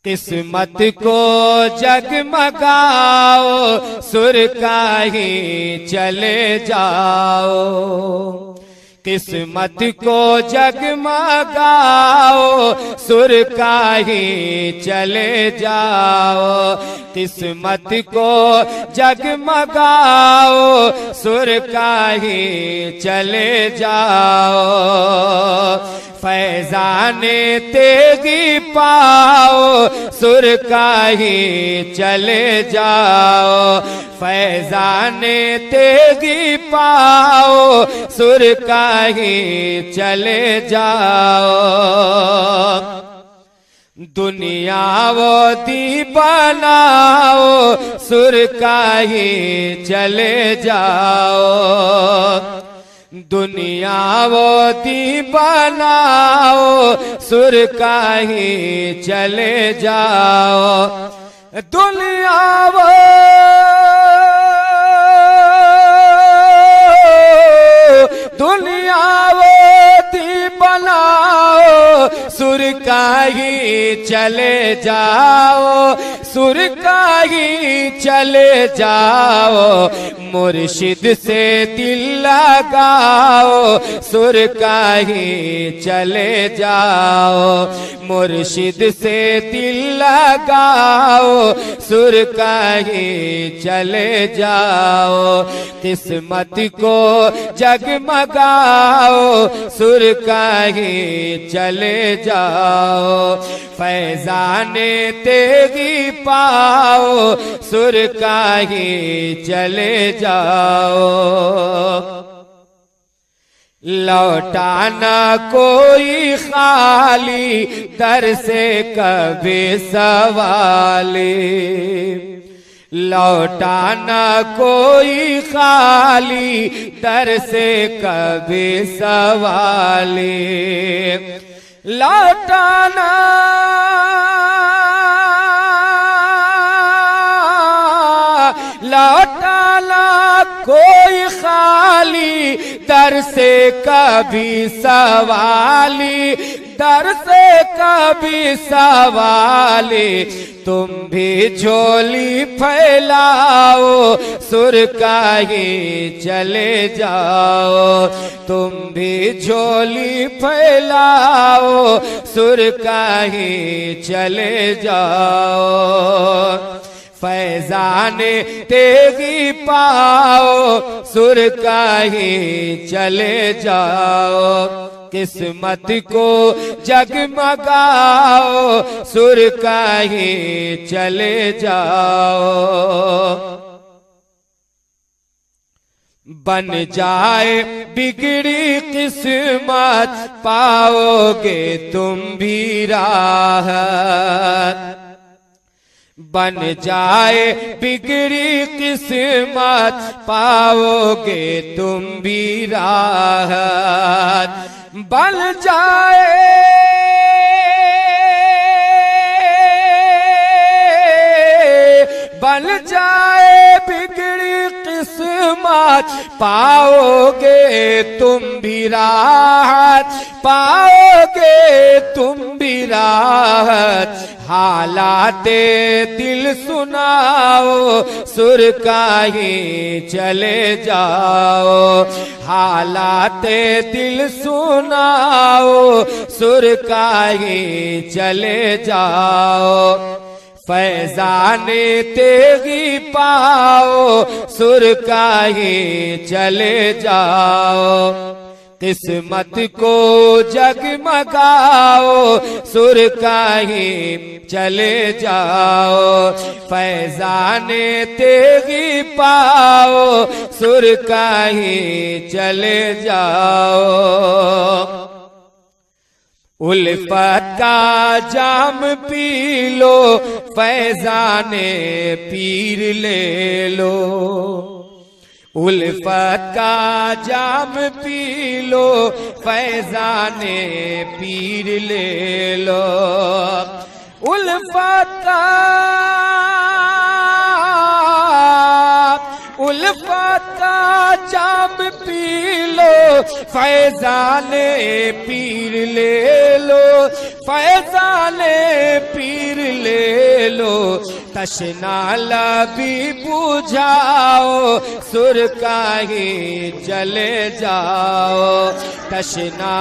किस्मत को जगमगाओ सुर का ही चले जाओ। किस्मत को जगमगाओ सुर का ही चले जाओ। किस्मत को जगमगाओ सुर का ही चले जाओ। फैजाने तेगी पाओ सुर का ही चले जाओ। फैजाने तेगी पाओ सुर का ही चले जाओ। दुनिया वो दी बनाओ सुर का ही चले जाओ। दुनिया वो दी बनाओ सुर का ही चले जाओ। दुनिया वो दी बनाओ सुर का ही चले जाओ। सुर का ही चले जाओ। मुर्शिद से दिल लगाओ सुर का ही चले जाओ। मुर्शिद से दिल लगाओ सुर का ही चले जाओ। किस्मत को जगमगाओ सुर का ही चले जाओ। फैजाने तेगी पाओ सुर का ही चले जाओ। लौटाना कोई खाली दर से कभी सवाली। लौटाना कोई खाली दर से कभी सवाली। लौटाना कोई खाली दर से कभी सवाली। दर से कभी सवाली। तुम भी झोली फैलाओ सुर का ही चले जाओ। तुम भी झोली फैलाओ सुर का ही चले जाओ। फैजाने तेगी पाओ सुर का ही चले जाओ। किस्मत को जगमगाओ सुर का ही चले जाओ। बन जाए बिगड़ी किस्मत पाओगे तुम भी राहत। बन जाए बिगड़ी किस्मत पाओगे तुम भी राहत। बन जाए बिगड़ी किस्मत पाओगे तुम भी राहत। पाओगे तुम भी राहत। हालाते दिल सुनाओ सुर का ही चले जाओ। हालाते दिल सुनाओ सुर का ही चले जाओ। फैजाने तेगी पाओ सुर का ही चले जाओ। किस्मत को जगमगाओ सुर का ही चले जाओ। फैजाने तेगी पाओ सुर का ही चले जाओ। उल्फत का जाम पी लो फैजाने पीर ले लो। उल्फत का जाम पी लो फैजाने पीर ले लो। उल्फत का जाम पी लो फैजाने पीर ले लो। फैजाने पीर ले तशना लबी बुझाओ सुर का ही चले जाओ, तशना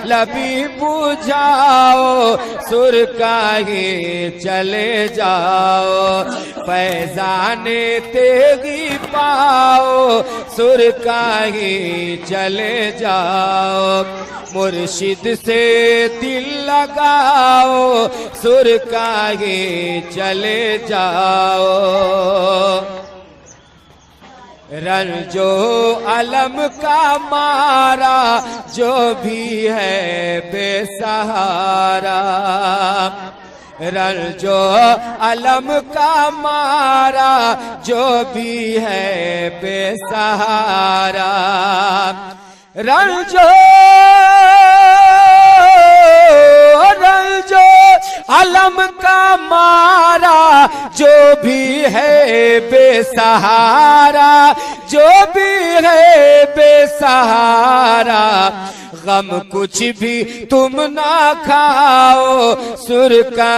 लबी बुझाओ सुर का ही चले जाओ, फैजाने तेगी पाओ सुर का ही चले जाओ, मुर्शिद से दिल लगाओ सुर का ही चले जाओ। रंजो अलम का मारा जो भी है बेसहारा, रंजो अलम का मारा जो भी है बेसहारा, रंजो अलम का मारा जो भी है बेसहारा, जो भी है बेसहारा, गम कुछ भी तुम ना खाओ सुर का